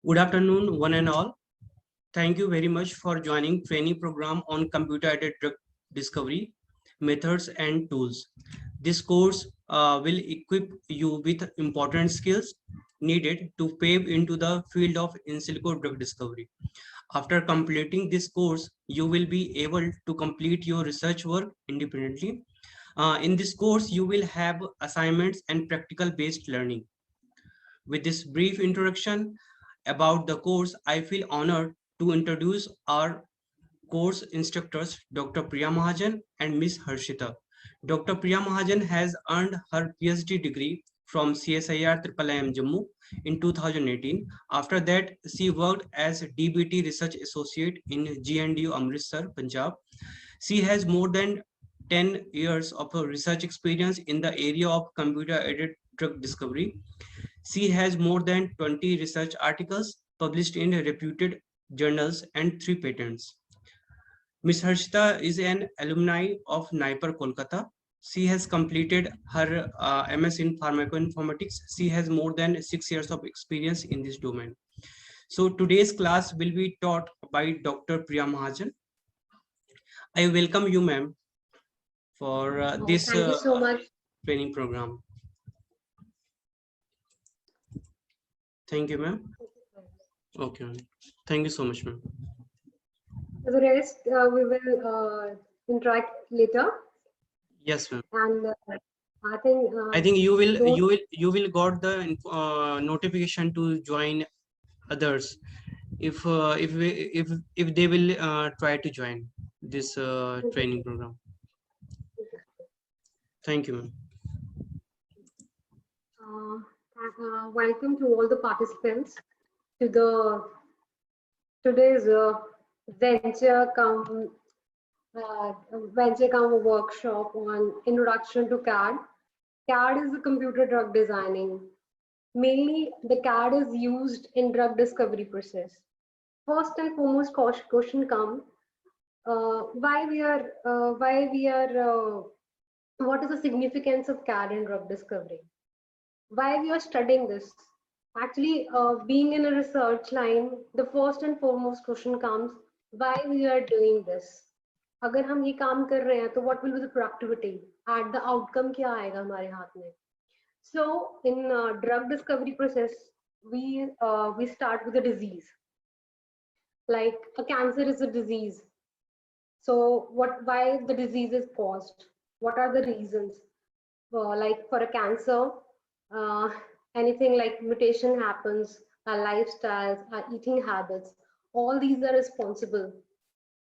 Good afternoon, one and all. Thank you very much for joining training program on computer-aided drug discovery, methods and tools. This course will equip you with important skills needed to pave into the field of in silico drug discovery. After completing this course, you will be able to complete your research work independently. In this course, you will have assignments and practical-based learning. With this brief introduction about the course, I feel honored to introduce our course instructors, Dr. Priya Mahajan and Ms. Harshita. Dr. Priya Mahajan has earned her PhD degree from CSIR IIIM Jammu in 2018. After that, she worked as DBT Research Associate in GNDU Amritsar, Punjab. She has more than 10 years of research experience in the area of computer-aided drug discovery. She has more than 20 research articles published in reputed journals and 3 patents. Ms. Harshita is an alumni of NIPER Kolkata. She has completed her MS in pharmacoinformatics. She has more than 6 years of experience in this domain. So today's class will be taught by Dr. Priya Mahajan. I welcome you, ma'am, for this thank you so much. Training program. Thank you, ma'am. Okay, thank you so much, ma'am. The rest we will interact later. Yes, ma'am. And I think you will got the notification to join others if they will try to join this training program. Thank you, ma'am. Welcome to all the participants to the today's venture come workshop on introduction to CAD. CAD is the computer drug designing. Mainly, the CAD is used in drug discovery process. First and foremost, question come: what is the significance of CAD in drug discovery? Why we are studying this? Actually, being in a research line, the first and foremost question comes: why we are doing this? अगर हम ये काम कर रहे हैं तो what will be the productivity? At the outcome क्या आएगा हमारे हाथ में? So in drug discovery process, we start with a disease. Like a cancer is a disease. So why the disease is caused? What are the reasons? Like for a cancer, anything like mutation happens, our lifestyles, our eating habits, all these are responsible.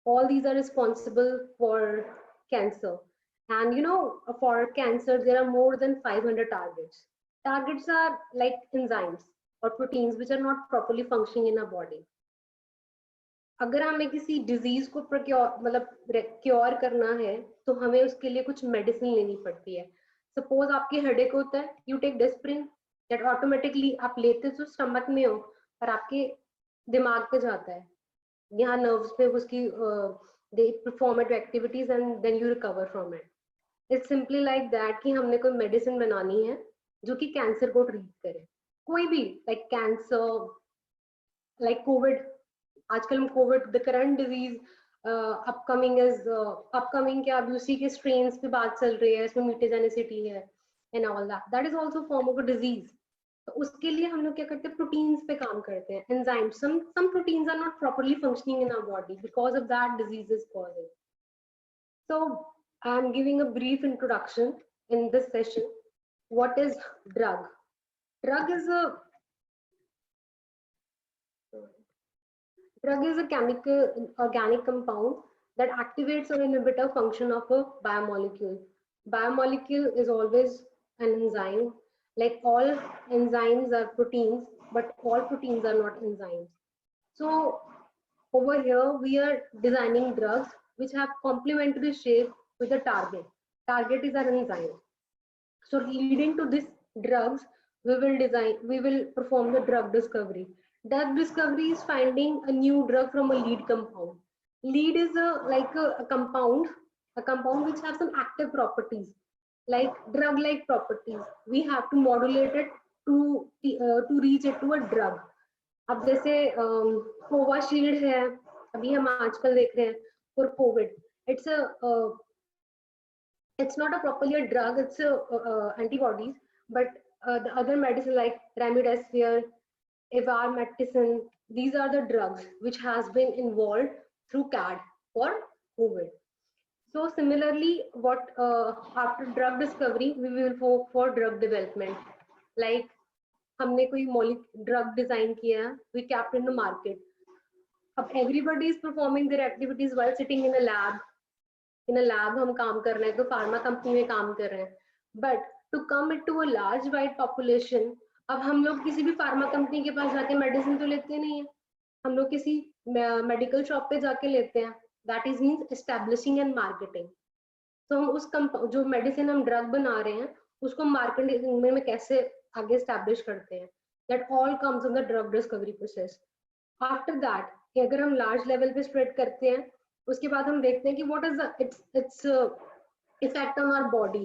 All these are responsible for cancer. And you know, for cancer, there are more than 500 targets. Targets are like enzymes or proteins which are not properly functioning in our body. अगर हमें किसी disease को cure करना है तो हमें उसके लिए कुछ मेडिसिन लेनी पड़ती है. सपोज आपकी हेडेक होता है, you take Disprin, that automatically आप लेते तो स्टमक में हो पर आपके दिमाग पे जाता है, यहाँ नर्व्स पे उसकी they perform it activities and then you recover from it. It's simply like that कि हमने कोई मेडिसिन बनानी है जो कि कैंसर को ट्रीट करे. कोई भी लाइक कैंसर, लाइक कोविड, आजकल Covid the current disease upcoming क्या अभी उसी के स्ट्रेन्स पे बात चल रही है, इसमें म्यूटेजेनिसिटी है and all that is also form of a disease. तो उसके लिए हम लोग क्या करते हैं, प्रोटीन्स पे काम करते हैं, enzymes. some proteins are not properly functioning in our body, because of that disease is causing. So I am giving a brief introduction in this session. What is drug? Drug is a chemical organic compound that activates or inhibits a function of a biomolecule. Biomolecule is always an enzyme. Like all enzymes are proteins, but all proteins are not enzymes. So over here, we are designing drugs which have complementary shape with a target. Target is our enzyme. So leading to this drugs, we will perform the drug discovery. Drug discovery is finding a new drug from a lead compound. Lead is a compound which has some active properties, like drug-like properties. We have to modulate it to reach it to a drug. अब जैसे कोवाशील्ड है, अभी हम आजकल देख रहे हैं for Covid, it's it's not a properly a drug, it's antibodies, but the other medicine like remdesivir, ivermectin, these are the drugs which has been involved through CAD for COVID. So similarly, what after drug discovery, we will go for drug development. Like हमने कोई drug design किया, we kept in the market. अब everybody is performing their activities while sitting in a lab. In a lab हम काम कर रहे हैं, तो फार्मा कंपनी में काम कर रहे हैं, but to come it to a large wide population, अब हम लोग किसी भी फार्मा कंपनी के पास जाके मेडिसिन तो लेते नहीं है, हम लोग किसी मेडिकल शॉप पे जाके लेते हैं, that is means establishing and marketing. तो हम उस जो मेडिसिन हम ड्रग बना रहे हैं उसको मार्केटिंग में कैसे आगे एस्टेब्लिश करते हैं, that all comes in the drug discovery process. After that अगर हम लार्ज लेवल पे स्प्रेड करते हैं, उसके बाद हम देखते हैं कि what is its effect on our body,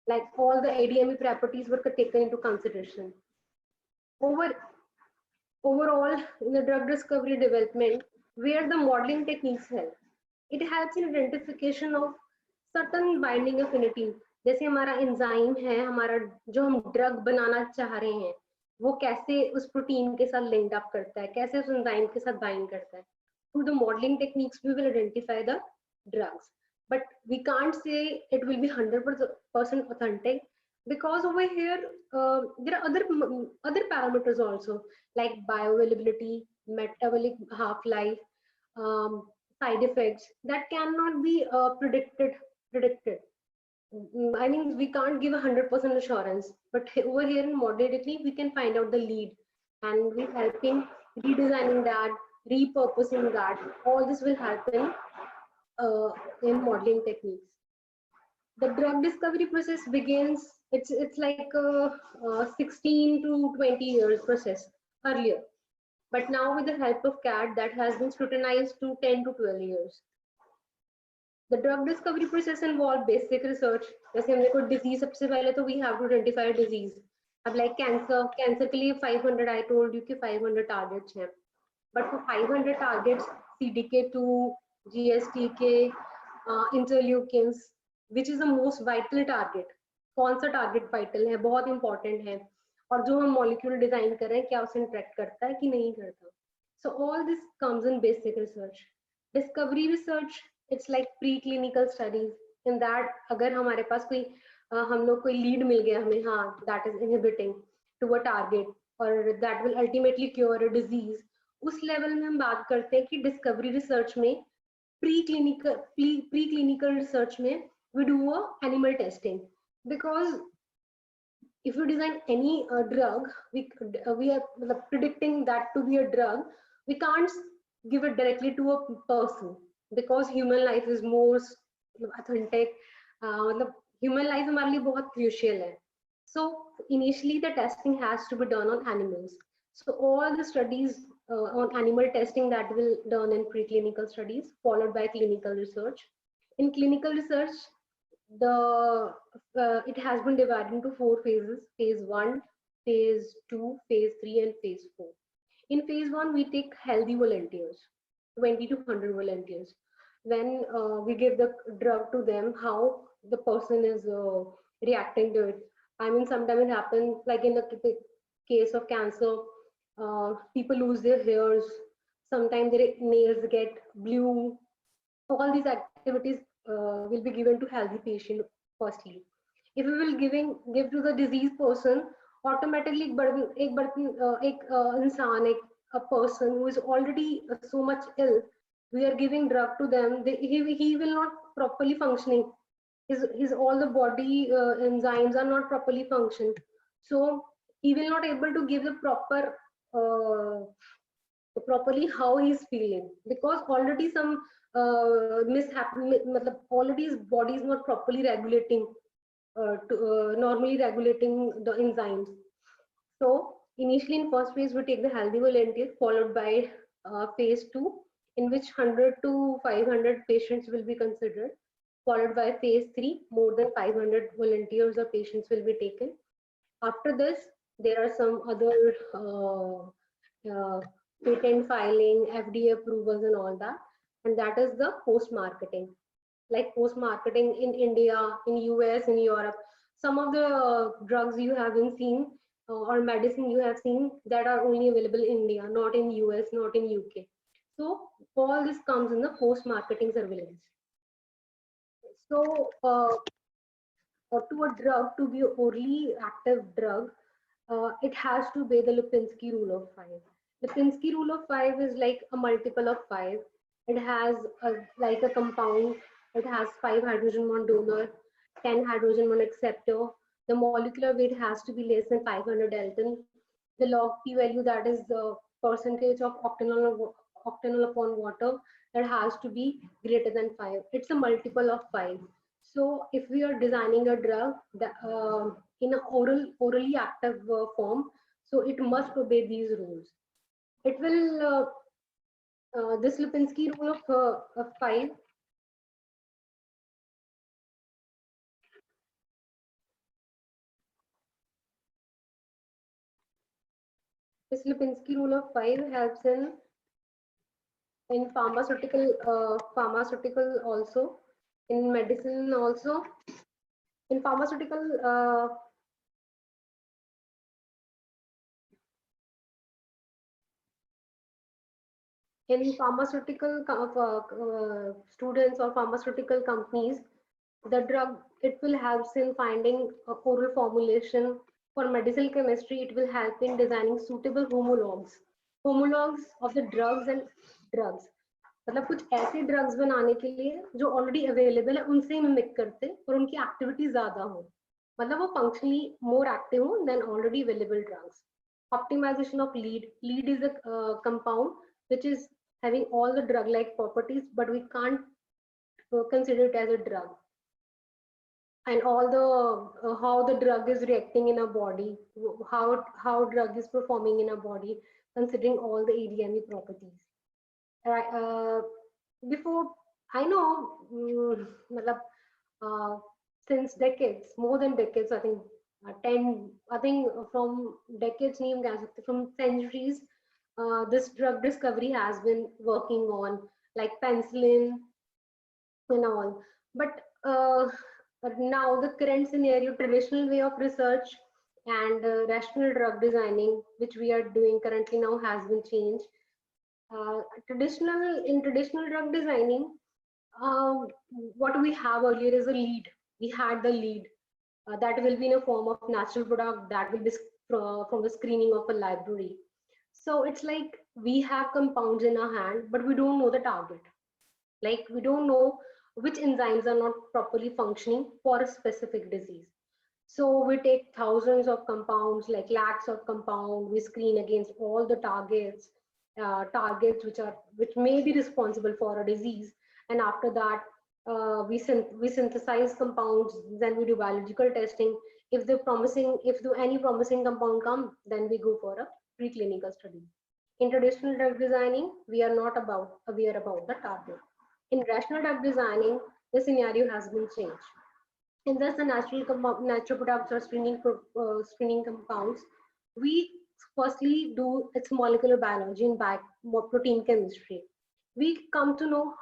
like all the ADME properties were taken into consideration. Overall, in the drug discovery development, where the modeling techniques help, it helps in identification of certain binding affinity. जैसे हमारा enzyme है, हमारा जो हम drug बनाना चाह रहे हैं वो कैसे उस प्रोटीन के साथ लिंक अप करता है, कैसे उस एंजाइम के साथ बाइंड करता है. Through the modeling techniques, we will identify the drugs. But we can't say it will be 100% authentic, because over here there are other parameters also, like bioavailability, metabolic half-life, side effects that cannot be predicted. I mean, we can't give 100% assurance, but over here in modeling technique, we can find out the lead, and we're helping redesigning that, repurposing that. All this will happen in modeling techniques. The drug discovery process begins. It's like a 16 to 20 years process earlier, but now with the help of CAD, that has been scrutinized to 10 to 12 years. The drug discovery process involve basic research. जैसे हमने कोई disease, सबसे पहले तो we have to identify a disease. अब like cancer के लिए 500, I told you कि 500 targets हैं. But for 500 targets, CDK2, GSTK, interleukins, which is the most vital target. कौन सा target vital है, बहुत important है. और जो हम molecule design कर रहे हैं, क्या उसे interact करता है कि नहीं करता. So all this comes in basic research. Discovery research, it's like preclinical studies. In that, अगर हमारे पास कोई हम लोग कोई lead मिल गया हमें, हाँ, that is inhibiting to a target, or that will ultimately cure a disease, उस लेवल में हम बात करते हैं कि डिस्कवरी रिसर्च में प्रीक्लिनिकल रिसर्च में we do a animal testing, because if you design any drug, we are predicting that to be a drug, we can't give it directly to a person, because human life is more authentic. Human life हमारे लिए बहुत crucial है. So initially the testing has to be done on animals. So all the studies on animal testing that will done in preclinical studies, followed by clinical research. In clinical research, it has been divided into 4 phases: phase 1, phase 2, phase 3, and phase 4. In phase 1, we take healthy volunteers, 20 to 100 volunteers. When we give the drug to them, how the person is reacting to it. I mean, sometimes it happens, like in the case of cancer, people lose their hairs, sometimes their nails get blue. All these activities will be given to healthy patient firstly. If we will give to the diseased person, automatically a person who is already so much ill, we are giving drug to them, he will not properly functioning. His all the body enzymes are not properly functioning, so he will not able to give the properly how he is feeling, because already some already his body is not properly regulating normally regulating the enzymes. So initially in first phase we take the healthy volunteer, followed by phase 2, in which 100 to 500 patients will be considered, followed by phase 3, more than 500 volunteers or patients will be taken. After this, there are some other patent filing, FDA approvals, and all that. And that is the post marketing. Like post marketing in India, in US, in Europe. Some of the drugs you haven't seen or medicine you have seen that are only available in India, not in US, not in UK. So all this comes in the post marketing surveillance. So to a drug to be an orally active drug, it has to obey the Lipinski rule of five. Lipinski rule of five is like a multiple of five. It has like a compound. It has 5 hydrogen bond donor, 10 hydrogen bond acceptor. The molecular weight has to be less than 500 Dalton. The log p value, that is the percentage of octanol upon water, that has to be greater than 5. It's a multiple of 5. So if we are designing a drug that, in an orally active form, so it must obey these rules. It will this Lipinski rule of 5. This Lipinski rule of 5 helps in pharmaceutical also, in medicine also. In pharmaceutical, students or pharmaceutical companies, the drug, it will help in finding a oral formulation. For medicinal chemistry, it will help in designing suitable homologs of the drugs and drugs. मतलब कुछ ऐसे drugs बनाने के लिए जो already available है उनसे mimic करते और उनकी एक्टिविटी ज्यादा हो, मतलब वो फंक्शनली मोर एक्टिव हो then already available drugs. Optimization of lead is a compound which is having all the drug like properties, but we can't consider it as a drug. And all the how the drug is reacting in a body, how drug is performing in a body, considering all the ADME properties. Right, before I know, matlab, since decades, more than decades, I think 10, I think from decades, nahi hum keh sakte, from centuries, this drug discovery has been working on, like penicillin and all. But now the current scenario, traditional way of research and rational drug designing, which we are doing currently now, has been changed. In traditional drug designing, uh, what we have earlier is a lead. We had the lead that will be in a form of natural product that will be from the screening of a library. So it's like we have compounds in our hand, but we don't know the target. Like we don't know which enzymes are not properly functioning for a specific disease. So we take thousands of compounds, like lakhs of compounds. We screen against all the targets, which may be responsible for a disease. And after that, we synthesize compounds. Then we do biological testing. If any promising compound come, then we go for a preclinical study. In traditional drug designing, we are not aware about the target. In rational drug designing, the scenario has been changed. In this, the natural products or screening compounds, we firstly do its molecular biology and protein chemistry. We come to know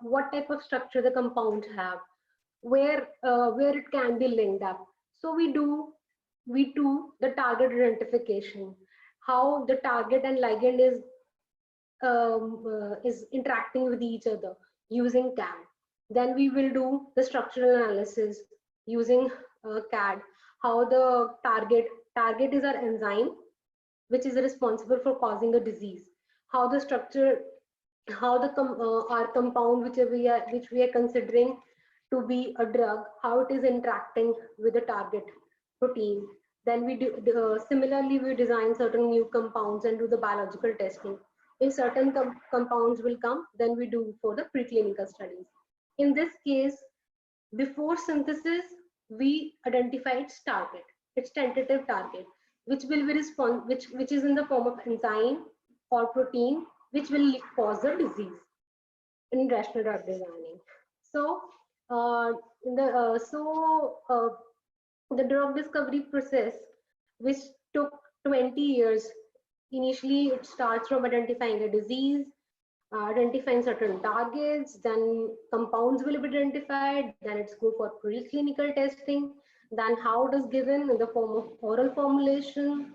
what type of structure the compounds have, where it can be linked up. So we do the target identification, how the target and ligand is interacting with each other using CAD. Then we will do the structural analysis using CAD. How the target is our enzyme, which is responsible for causing a disease. How the structure, how the our compound which we are considering to be a drug, how it is interacting with the target protein. Then we do similarly we design certain new compounds and do the biological testing. If certain compounds will come, then we do for the preclinical studies. In this case, before synthesis, we identify its target, its tentative target, which will be which is in the form of enzyme or protein, which will cause the disease in rational drug designing. So, the drug discovery process, which took 20 years Initially, it starts from identifying a disease, identifying certain targets, then compounds will be identified, then it's go for preclinical testing, then how it is given in the form of oral formulation.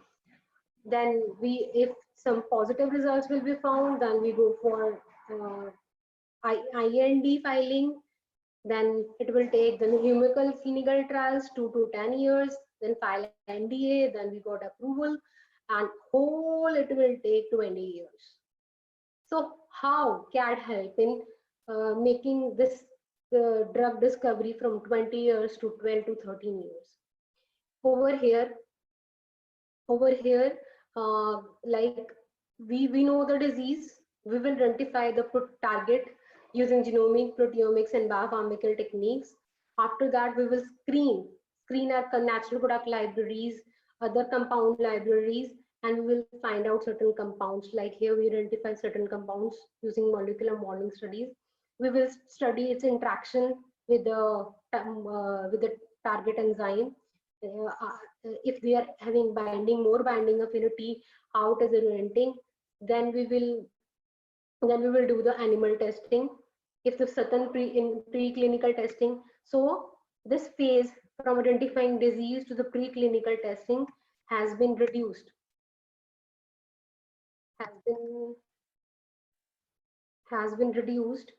Then if some positive results will be found, then we go for IND filing. Then it will take the numerical clinical trials 2 to 10 years, then file NDA, then we got approval, and whole it will take 20 years. So how CAD help in making this drug discovery from 20 years to 12 to 13 years? Over here, like we know the disease, we will identify the target using genomic, proteomics, and biopharmaceutical techniques. After that, we will screen our natural product libraries, other compound libraries, and we will find out certain compounds. Like here, we identify certain compounds using molecular modeling studies. We will study its interaction with the target enzyme. If we are having more binding affinity, how it is orienting, then we will do the animal testing. If the certain preclinical testing. So this phase from identifying disease to the preclinical testing has been reduced. Has been reduced.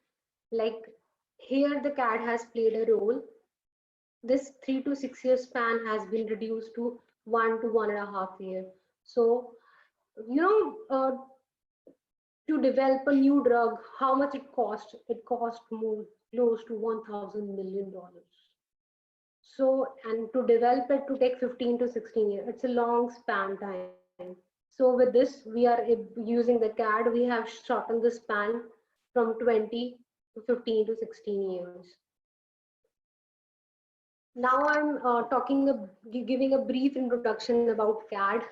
Like here, the CAD has played a role. This 3 to 6 year span has been reduced to 1 to 1.5 years. So, to develop a new drug, how much it costs? It costs more, close to $1,000 million. So, and to develop it to take 15 to 16 years, it's a long span time. So with this, we are using the CAD, we have shortened the span from 20 to 15 to 16 years. Now I'm giving a brief introduction about CAD.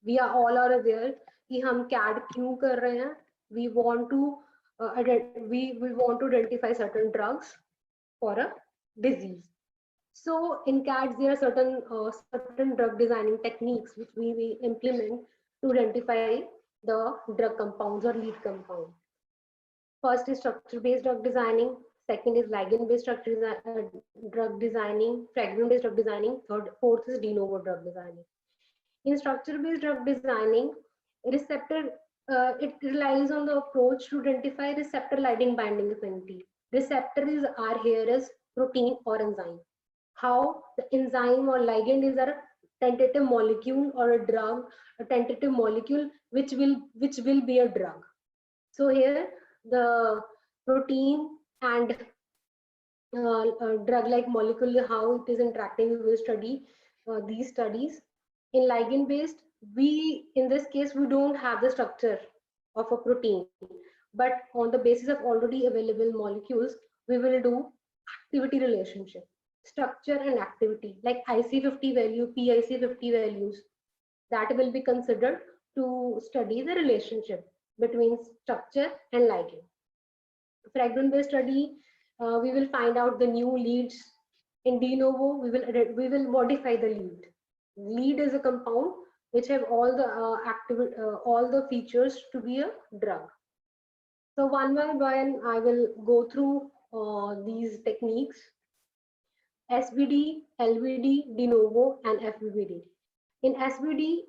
We are all aware कि हम CAD क्यों कर रहे हैं. We want to identify certain drugs for a disease. So in CAD there are certain drug designing techniques which we implement to identify the drug compounds or lead compound. First is structure-based drug designing. Second is ligand-based drug designing, fragment-based drug designing. Fourth is de novo drug designing. In structure-based drug designing, it relies on the approach to identify receptor ligand binding affinity. Receptors are here as protein or enzyme. How the enzyme or ligand is a tentative molecule or a drug, a tentative molecule which will be a drug. So here the protein and drug-like molecule, how it is interacting, we will study these studies. In ligand-based, in this case, we don't have the structure of a protein, but on the basis of already available molecules, we will do activity relationship, structure and activity, like IC50 value, PIC50 values, that will be considered to study the relationship between structure and ligand. Fragment-based study, we will find out the new leads. In de novo, we will modify the lead. Lead is a compound which have all the features to be a drug. So one by one, I will go through these techniques: SBD, LBD, de novo, and FBD. In SBD,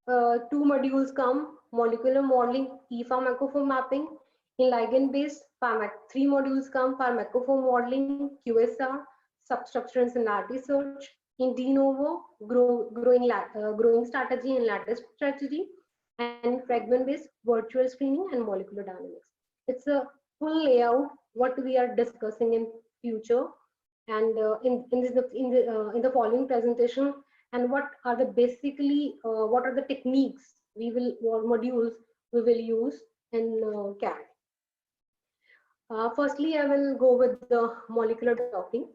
2 modules come: molecular modeling, pharmacophore mapping. In ligand-based, 3 modules come: pharmacophore modeling, QSR, substructure and similarity search. In de novo, growing strategy and lattice strategy. And fragment-based, virtual screening and molecular dynamics. It's a full layout what we are discussing in future, and in the following presentation. And what are the techniques or modules we will use in CAD. Firstly, I will go with the molecular docking.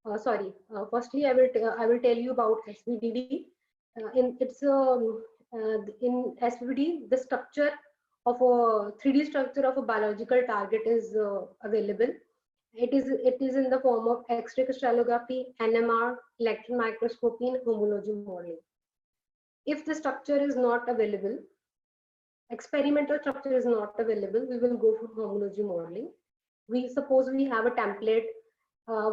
Firstly, I will tell you about SBDD. In SBD, the structure of a 3D structure of a biological target is available. It is in the form of X-ray crystallography, NMR, electron microscopy, and homology modeling. If the structure is not available, experimental structure is not available, we will go for homology modeling. We suppose we have a template,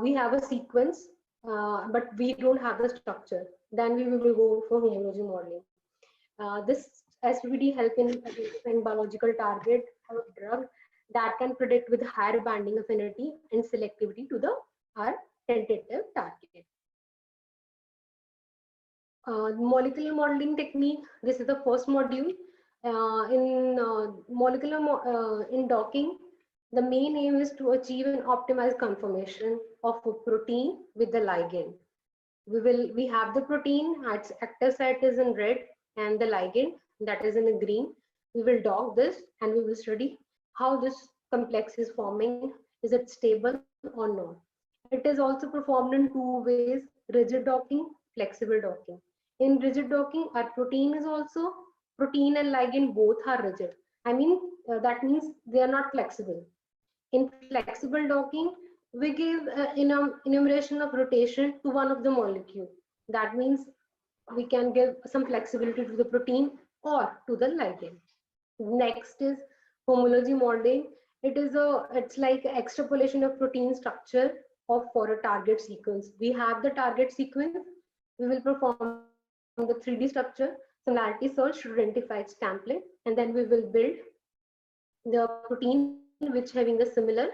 we have a sequence, but we don't have the structure. Then we will go for homology modeling. This SVD help in identifying biological target or drug that can predict with higher binding affinity and selectivity to the our tentative target. Molecular modeling technique. This is the first module. In docking, the main aim is to achieve an optimized conformation of a protein with the ligand. We have the protein, its active site is in red, and the ligand that is in green. We will dock this and we will study how this complex is forming. Is it stable or not? It is also performed in two ways: rigid docking, flexible docking. In rigid docking, our protein is also, protein and ligand both are rigid. I mean, that means they are not flexible. In flexible docking, we give enumeration of rotation to one of the molecule. That means we can give some flexibility to the protein or to the ligand. Next is homology modeling. It's like extrapolation of protein structure of for a target sequence. We have the target sequence. We will perform the 3D structure, similarity search to identify its template, and then we will build the protein which having the similar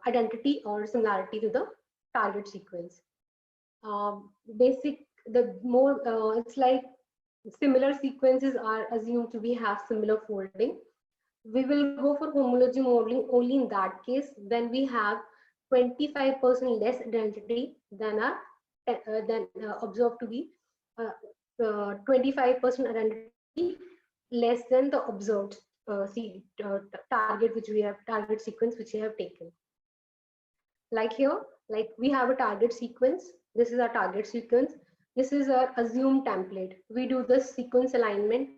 identity or similarity to the target sequence. Basic, the more it's like similar sequences are assumed to be have similar folding. We will go for homology modeling only in that case when we have 25% less identity than our observed to be 25% identity less than the observed target which we have, target sequence which we have taken. Like here, like we have a target sequence. This is our target sequence. This is our assumed template. We do the sequence alignment.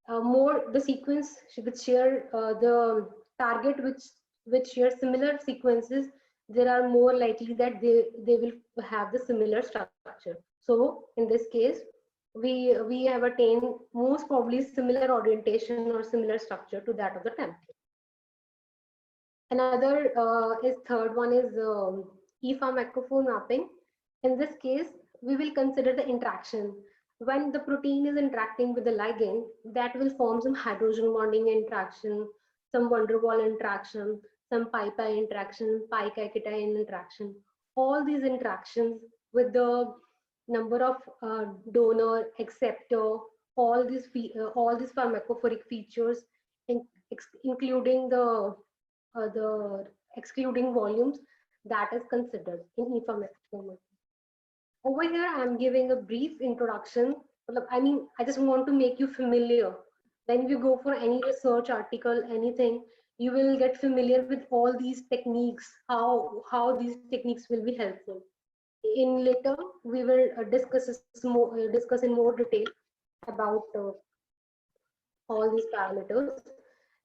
More the sequence should share the target which share similar sequences. There are more likely that they will have the similar structure. So in this case, we have attained most probably similar orientation or similar structure to that of the template. Another is third one is E-pharmacophore mapping. In this case, we will consider the interaction. When the protein is interacting with the ligand, that will form some hydrogen bonding interaction, some van der Waals interaction, some pi-pi interaction, pi-cation interaction. All these interactions with the number of donor, acceptor, all these pharmacophoric features, including the excluding volumes, that is considered in E-pharmacophore. Over here, I'm giving a brief introduction. I mean, I just want to make you familiar. When you go for any research article, anything, you will get familiar with all these techniques, how these techniques will be helpful. In later, we will discuss in more detail about all these parameters.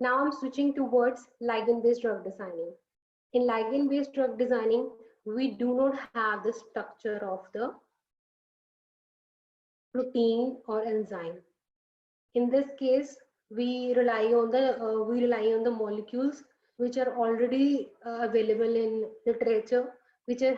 Now I'm switching towards ligand-based drug designing. In ligand-based drug designing, we do not have the structure of the protein or enzyme. In this case, we rely on the molecules which are already available in literature, which are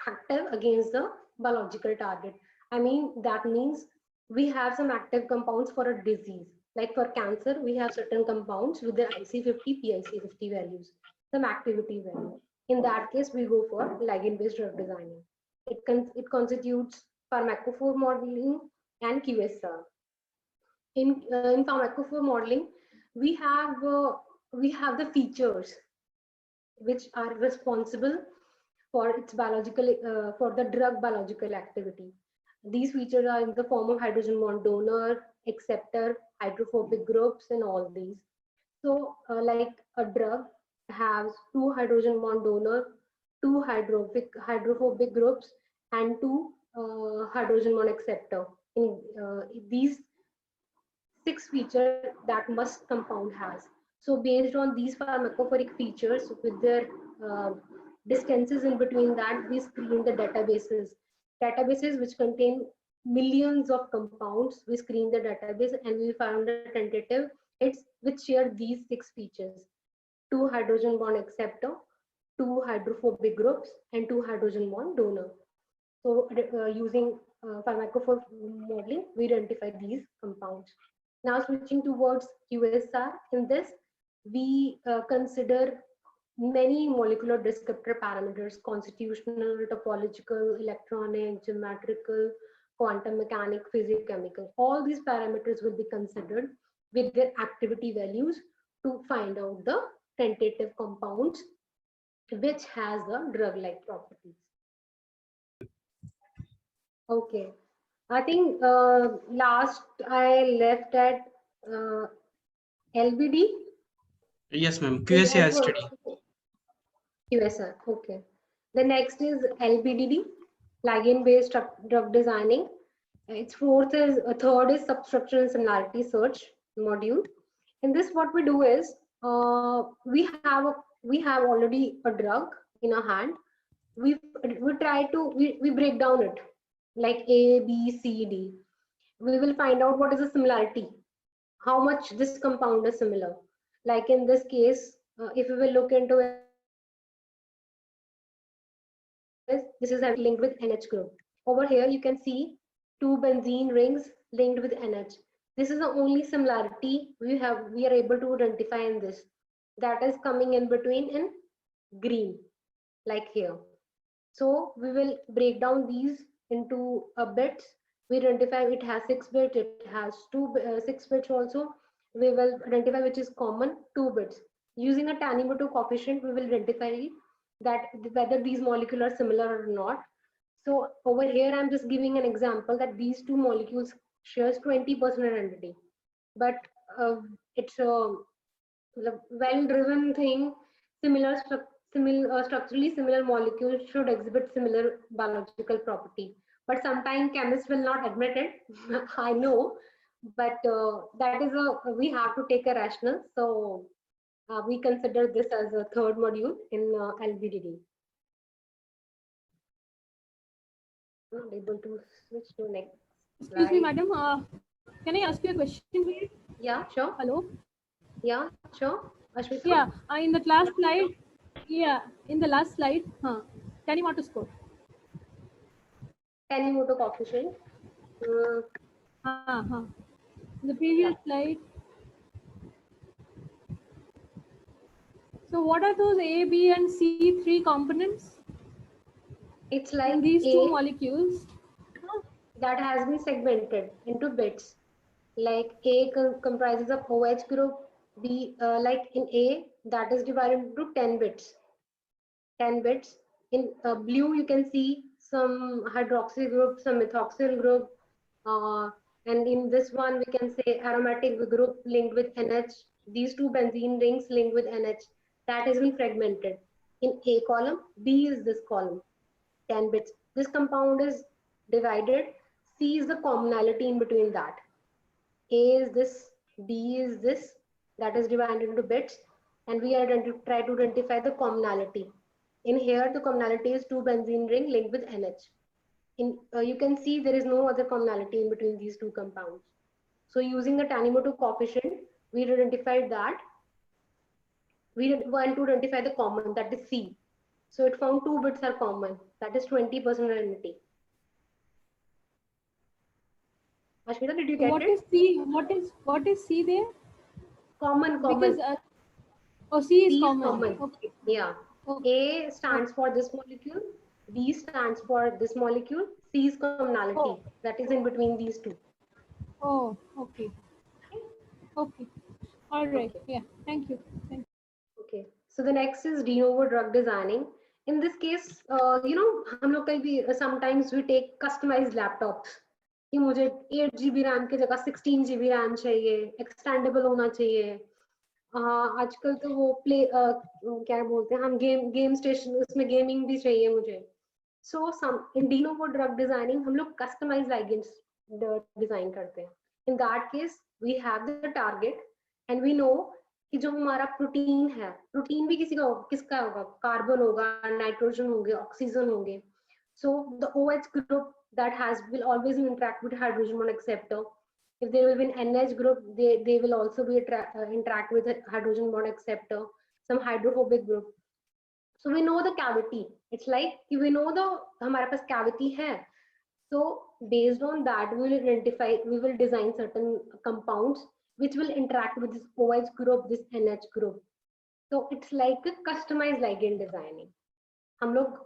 active against the biological target. I mean, that means we have some active compounds for a disease. Like for cancer, we have certain compounds with their IC50, PIC50 values, some activity value. In that case, we go for ligand-based drug designing. It constitutes pharmacophore modeling and QSR. In pharmacophore modeling, we have the features which are responsible for its biological for the drug biological activity. These features are in the form of hydrogen bond donor, acceptor, hydrophobic groups, and all these. So, like a drug has 2 hydrogen bond donor, 2 hydrophobic groups, and 2 hydrogen bond acceptor. In these 6 features that must compound has. So based on these pharmacophoric features with their distances in between that, we screen the databases which contain millions of compounds. We screen the database and we found a tentative hits which share these 6 features: 2 hydrogen bond acceptor, 2 hydrophobic groups, and 2 hydrogen bond donor. So using pharmacophore modeling, we identify these compounds. Now switching towards QSR, in this we consider many molecular descriptor parameters: constitutional, topological, electronic, geometrical, quantum mechanic, physicochemical. All these parameters will be considered with their activity values to find out the tentative compounds which has the drug-like properties. Okay, I think last I left at LBD. Yes, ma'am. QSAR study. QSR. Okay. The next is LBDD, ligand-based drug designing. Its third is substructure and similarity search module. In this, what we do is we have already a drug in our hand. We try to we break down it like A, B, C, D. We will find out what is the similarity, how much this compound is similar. Like in this case, if we will look into it, this is linked with NH group. Over here, you can see 2 benzene rings linked with NH. This is the only similarity we are able to identify in this. That is coming in between in green, like here. So we will break down these into bits. We identify it has 6 bits, it has 6 bits also. We will identify which is common, 2 bits. Using a Tanimoto coefficient, we will identify that whether these molecules are similar or not. So over here, I'm just giving an example that these 2 molecules shares 20% identity, but it's a well-driven thing. Structurally similar molecules should exhibit similar biological property, but sometimes chemists will not admit it. I know, but that is we have to take a rational. So we consider this as a third module in LBDD. Not able to switch to next. Excuse me, madam. Can I ask you a question, please? Yeah, sure. Hello. Yeah, sure. Ashwita? Yeah, in the last slide. Yeah, in the last slide. Tanimoto score. Tanimoto coefficient. The previous slide. So what are those A, B, and C three components? It's like in these two molecules that has been segmented into bits. Like A comprises of OH group, B like in A that is divided into 10 bits. 10 bits. In blue you can see some hydroxyl group, some methoxyl group, and in this one we can say aromatic group linked with NH. These 2 benzene rings linked with NH. That has been fragmented. In A column, B is this column, 10 bits. This compound is divided. C is the commonality in between that. A is this, B is this, that is divided into bits, and we are try to identify the commonality. In here, the commonality is 2 benzene ring linked with NH. You can see there is no other commonality in between these 2 compounds. So using the Tanimoto coefficient, we identified that. We want to identify the common, that is C. So it found 2 bits are common, that is 20% identity. Ashmita, did you get what it? Is C? What is C there? Common. Because C is common. Common. Okay. Yeah. Okay. A stands for this molecule. B stands for this molecule. C is commonality. That is in between these 2. Oh, okay. Okay. All right. Okay. Yeah. Thank you. Okay. So the next is de novo drug designing. In this case, हम लोग कहीं भी sometimes we take customized laptops. कि मुझे 8 GB RAM की जगह 16 GB RAM चाहिए, extendable होना चाहिए. आजकल तो वो क्या बोलते हैं हम गेम स्टेशन उसमें गेमिंग भी चाहिए मुझे. सो इन de novo drug designing हम लोग customized ligands डिजाइन करते हैं. In that case, we have the target and we know कि जो हमारा प्रोटीन है, प्रोटीन भी किसका होगा, कार्बन होगा, नाइट्रोजन होंगे, ऑक्सीजन होंगे. So the OH group that will always interact with hydrogen bond acceptor. If there will be an NH group, they will also be interact with a hydrogen bond acceptor, some hydrophobic group. So we know the cavity. It's like we know the हमारे पास cavity है. So based on that, we will design certain compounds which will interact with this OH group, this NH group. So it's like a customized ligand designing. हम लोग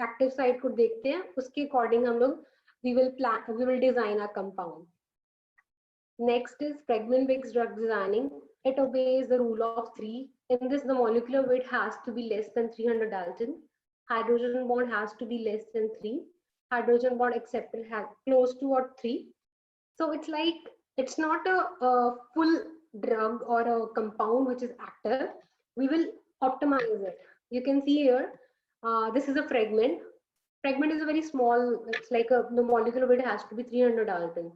active site को देखते हैं, उसके according हम लोग we will design a compound. Next is fragment-based drug designing. It obeys the rule of 3. In this, the molecular weight has to be less than 300 Dalton. Hydrogen bond has to be less than 3. Hydrogen bond acceptor has close to or 3. So it's like, it's not a full drug or a compound which is active. We will optimize it. You can see here, this is a fragment. Fragment is a very small, it's like the molecular weight has to be 300 Dalton.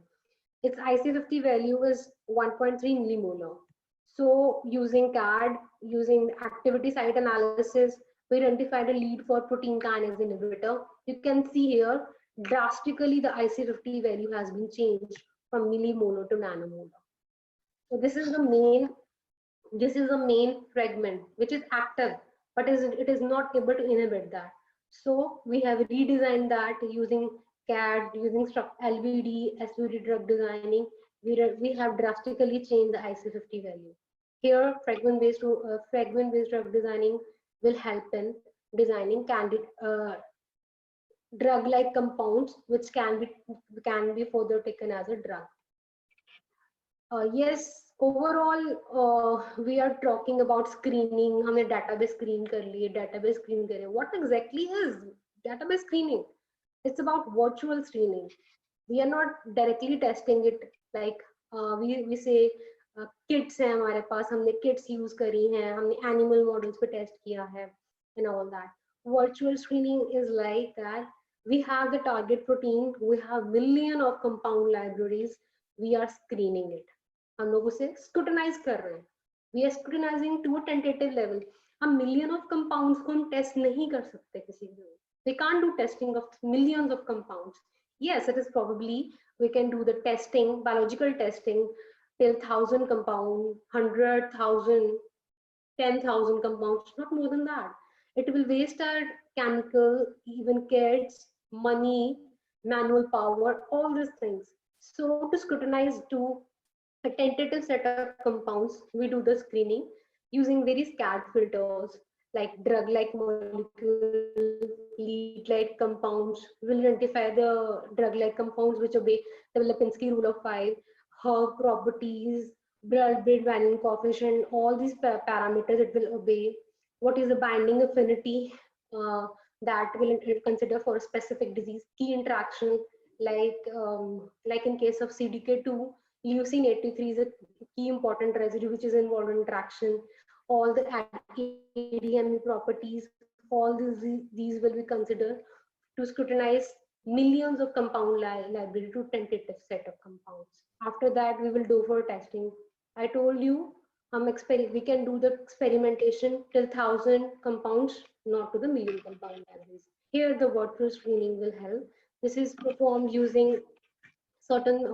Its IC50 value is 1.3 millimolar. So using CAD, using activity site analysis, we identified a lead for protein kinase inhibitor. You can see here, drastically the IC50 value has been changed from millimolar to nanomolar. So this is the main fragment which is active, but it is not able to inhibit that. So we have redesigned that using CAD, using LVD, SVD drug designing. We have drastically changed the IC50 value. Here, fragment-based drug designing will help in designing drug-like compounds which can be further taken as a drug. Yes, overall, we are talking about screening. हमने database screen कर लिए, database screen करे. What exactly is database screening? It's about virtual screening. We are not directly testing it like we say kits हैं हमारे पास, हमने kits use करी हैं, हमने animal models पे test किया है and all that. Virtual screening is like that. We have the target protein, we have million of compound libraries, we are screening it. हम लोग उसे scrutinize कर रहे हैं. We are scrutinizing to a tentative level. हम million of compounds को हम test नहीं कर सकते किसी भी. We can't do testing of millions of compounds. Yes, it is probably we can do the testing, biological testing till 1,000 compound, 100,000, 10,000 compounds, not more than that. It will waste our chemical, even kids, money, manual power, all these things. So to scrutinize to a tentative set of compounds, we do the screening using various CAD filters like drug-like molecules, lead-like compounds. We'll identify the drug-like compounds which obey the Lipinski rule of 5, Hug properties, blood-brain binding coefficient, all these parameters it will obey. What is the binding affinity that will consider for a specific disease? Key interaction, like in case of CDK2, leucine 83 is a key important residue which is involved in interaction. All the ADME properties, all these will be considered to scrutinize millions of compound library to tentative set of compounds. After that, we will do for testing. I told you, we can do the experimentation till 1,000 compounds, not to the million compound libraries. Here, the virtual screening will help. This is performed using certain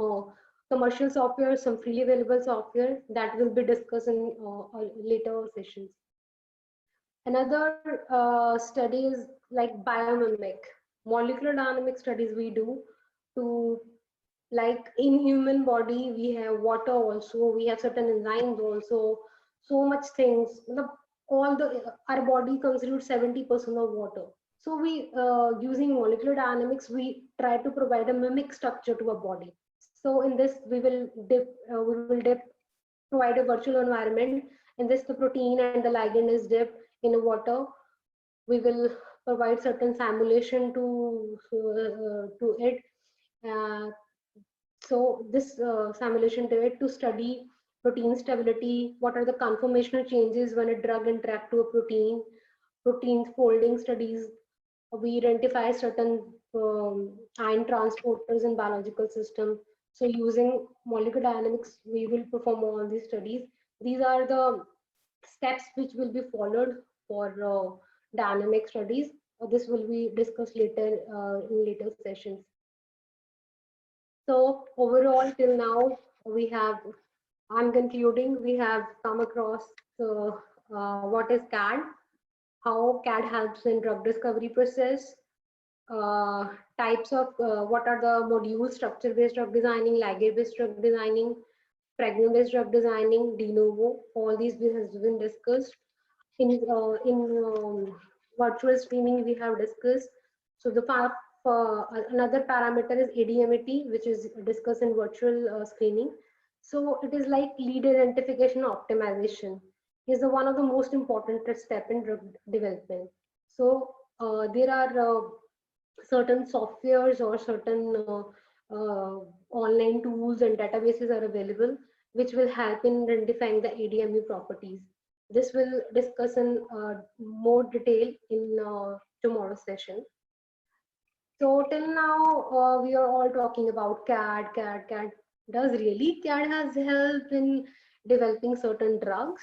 commercial software, some freely available software that will be discussed in later sessions. Another study is like biomimic, molecular dynamic studies we do to, like in human body, we have water also, we have certain enzymes also, so much things. Our body constitutes 70% of water. So we, using molecular dynamics, we try to provide a mimic structure to a body. So in this, we will provide a virtual environment. In this, the protein and the ligand is dipped in a water. We will provide certain simulation to it. So this simulation to it to study protein stability. What are the conformational changes when a drug interact to a protein? Protein folding studies. We identify certain ion transporters in biological system. So using molecular dynamics, we will perform all these studies. These are the steps which will be followed for dynamic studies. This will be discussed later in later sessions. So overall, till now, we have, I'm concluding, we have come across what is CAD, how CAD helps in drug discovery process, types of what are the modules, structure-based drug designing, ligand-based drug designing, fragment-based drug designing, de novo. All these has been discussed. In virtual streaming, we have discussed. So the another parameter is ADMET, which is discussed in virtual screening. So it is like lead identification optimization is one of the most important step in drug development. So there are certain softwares or certain online tools and databases are available which will help in identifying the ADME properties. This will discuss in more detail in tomorrow's session. So till now, we are all talking about CAD. Does really CAD has helped in developing certain drugs?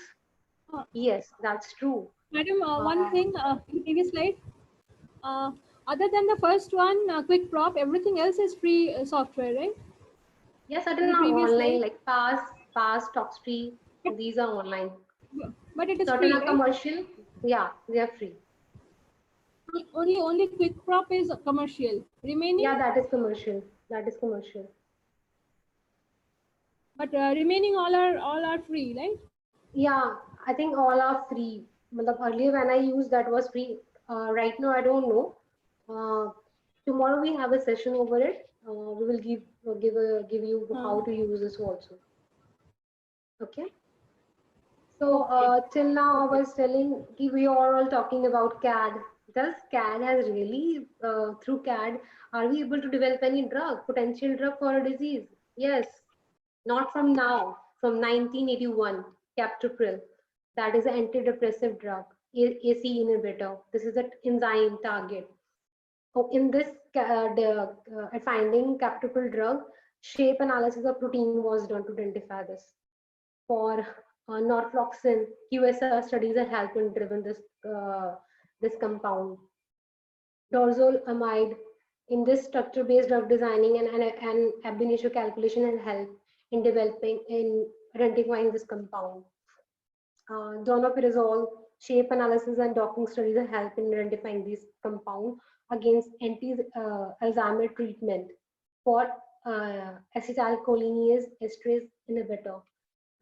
Uh, Yes, that's true. Madam, one thing in previous slide. Uh, Other than the first one, Quick Prop, everything else is free software, right? Yes, In until the now previous online slide, like Pass, Talkstree, these are online. but it is Certain free, are right? commercial, yeah, they are free. Only Quick Prop is commercial. Remaining, Yeah, that is commercial. That is commercial. but remaining all are free, right? Yeah, I think all are free. Earlier when I used that was free. Right now I don't know. Uh, Tomorrow we have a session over it. We will give you how to use this also. Okay. So Okay. till now I Okay. was telling we are all talking about CAD. Does CAD has really through CAD are we able to develop any drug, potential drug for a disease? Yes, not from now, from 1981, captopril. That is an antidepressive drug, AC inhibitor. This is an enzyme target. So in this finding captopril drug, shape analysis of protein was done to identify this. For norfloxacin, QSR studies have helped in driven this compound. Dorzolamide, in this structure-based drug designing and ab initio calculation and help in developing in identifying this compound. Donoprazole, shape analysis and docking studies have helped in identifying this compound against anti-Alzheimer treatment for acetylcholinease esterase inhibitor.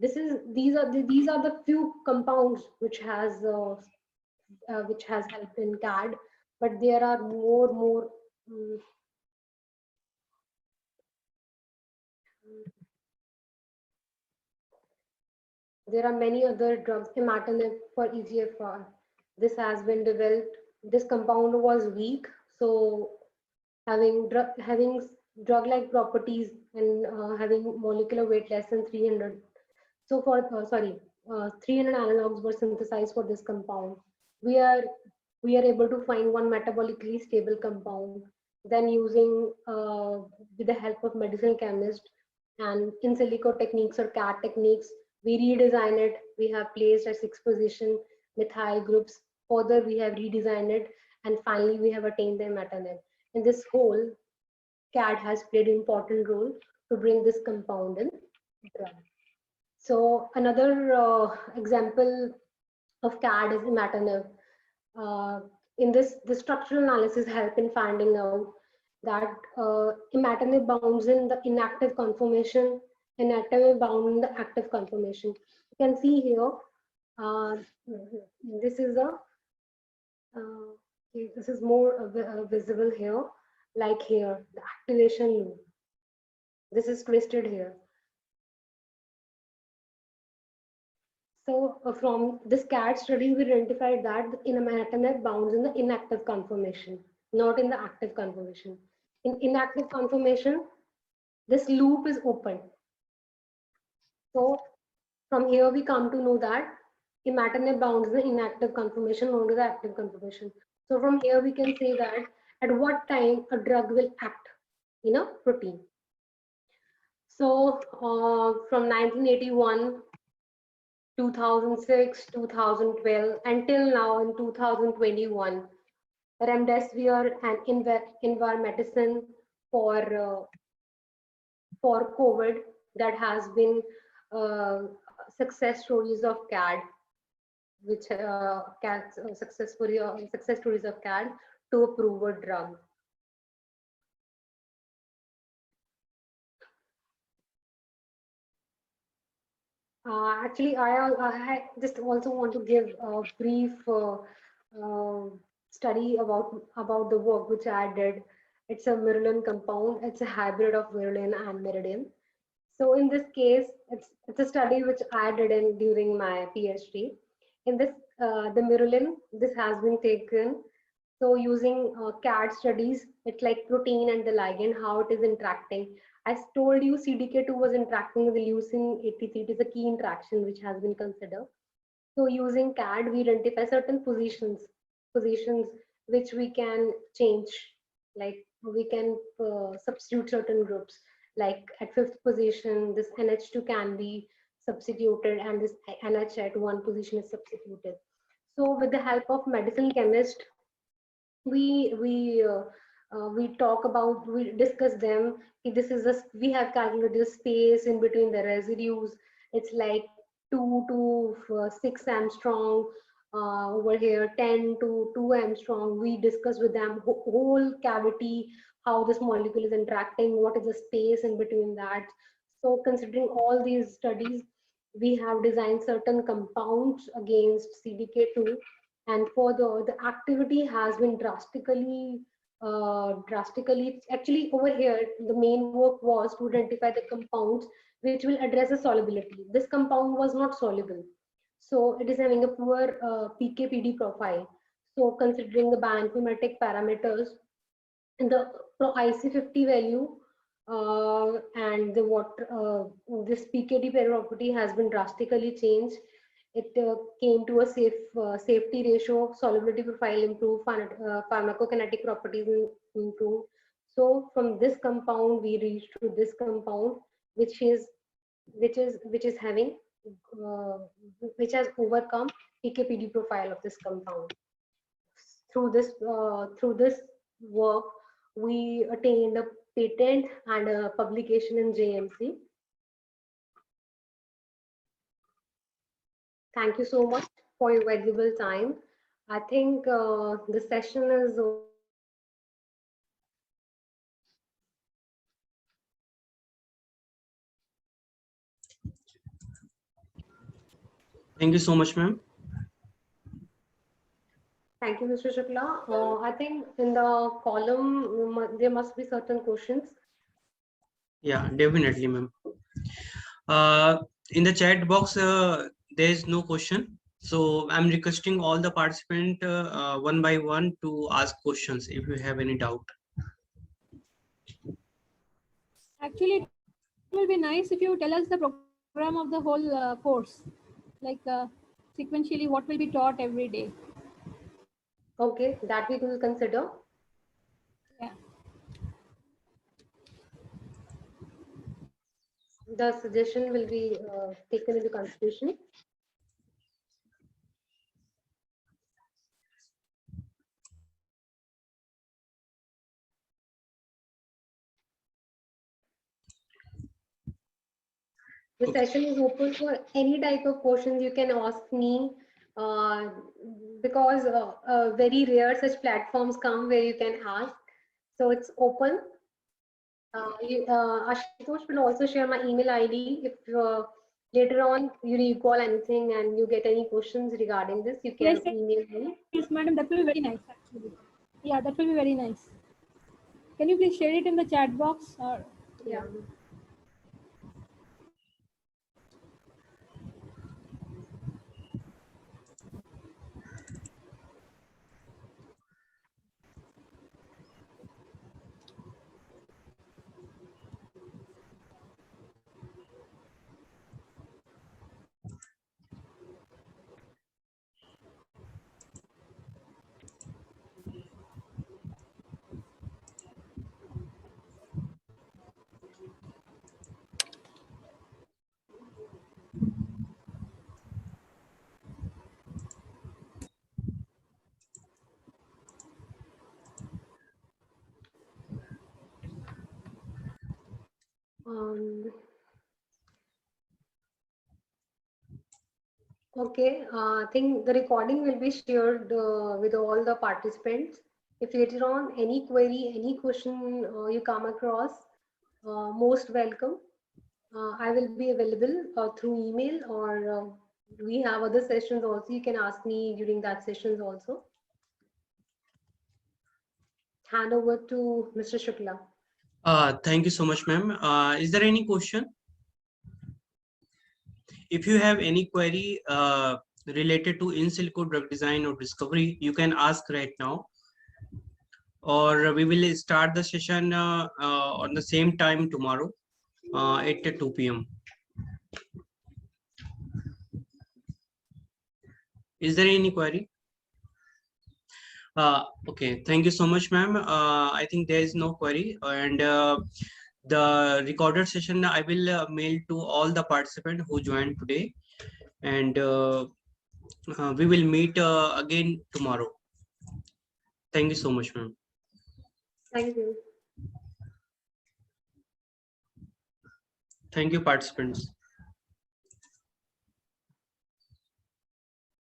These are the few compounds which has helped in CAD, but there are more. um, there are many other drugs, imatinib for EGFR. This has been developed. This compound was weak, so having drug-like properties and having molecular weight less than 300. So for 300 analogs were synthesized for this compound. We are we are able to find one metabolically stable compound. Then using with the help of medicinal chemist and in silico techniques or CAT techniques, we redesign it. We have placed at 6 position methyl groups. Further, we have redesigned it, and finally we have attained the imatinib. In this whole, CAD has played an important role to bring this compound in drug. So another example of CAD is imatinib. In this, the structural analysis help in finding out that imatinib bounds in the inactive conformation, imatinib bound in the active conformation. You can see here, uh, this is a, this is more visible here, like here, the activation loop. This is twisted here. So from this CAD study, we identified that imatinib bounds in the inactive conformation, not in the active conformation. In inactive conformation, this loop is open. So from here, we come to know that imatinib bounds in the inactive conformation, not in the active conformation. So from here, we can say that at what time a drug will act in a protein. So from 1981, 2006, 2012, until now in 2021, remdesivir and invermectin for COVID, that has been success stories of CAD, which success stories of CAD to approve a drug. Actually, I just also want to give a brief study about the work which I did. It's a Mirulin compound. It's a hybrid of Mirulin and Meridin. So in this case, it's a study which I did during my PhD. In this, the Mirulin, this has been taken. So using CAD studies, it's like protein and the ligand, how it is interacting. As told you, CDK2 was interacting with the leucine 83. It is a key interaction which has been considered. So using CAD, we identify certain positions which we can change. Like we can substitute certain groups. Like at 5th position, this NH2 can be substituted and this NH at 1 position is substituted. So with the help of medicinal chemist, we we uh, we discuss them. This is we have calculated the space in between the residues. It's like 2 to 6 Armstrong, over here 10 to 2 Armstrong. We discuss with them whole cavity, how this molecule is interacting, what is the space in between that. So considering all these studies, we have designed certain compounds against CDK2, and further the activity has been drastically, actually over here the main work was to identify the compounds which will address the solubility. This compound was not soluble, so it is having a poor PK/PD profile. So considering the bioinformatic parameters and the IC50 value, and the what this PKD property has been drastically changed. It came to a safety ratio, solubility profile improved, pharmacokinetic properties improved. So from this compound we reached to this compound, which is having uh, which has overcome PKPD profile of this compound. Through this work, we attained a patent and a publication in JMC. Thank you so much for your valuable time. I think the session is over. Thank you so much, ma'am. Thank you, Mr. Shukla. I think in the column there must be certain questions. Yeah, definitely, ma'am. In the chat box, there is no question. So I'm requesting all the participants one by one to ask questions if you have any doubt. Actually, it will be nice if you tell us the program of the whole course, like sequentially what will be taught every day. Okay, that we will consider. Yeah. The suggestion will be taken into consideration. The session is open for any type of questions you can ask me, uh, because very rare such platforms come where you can ask. So it's open. Ashutosh will also share my email ID. If later on you recall anything and you get any questions regarding this, you can email me. Yes, madam, that will be very nice. Actually. Yeah, that will be very nice. Can you please share it in the chat box? Or Yeah. Okay, I think the recording will be shared with all the participants. If later on any query, any question you come across, most welcome. I will be available through email, or we have other sessions also. You can ask me during that sessions also. Hand over to Mr. Shukla. Thank you so much, ma'am. Is there any question? If you have any query related to in silico drug design or discovery, you can ask right now, or we will start the session on the same time tomorrow at 2 p.m. Is there any query? Okay, thank you so much, ma'am. I think there is no query, and the recorded session I will mail to all the participants who joined today, and we will meet again tomorrow. Thank you so much, ma'am. Thank you. Thank you, participants.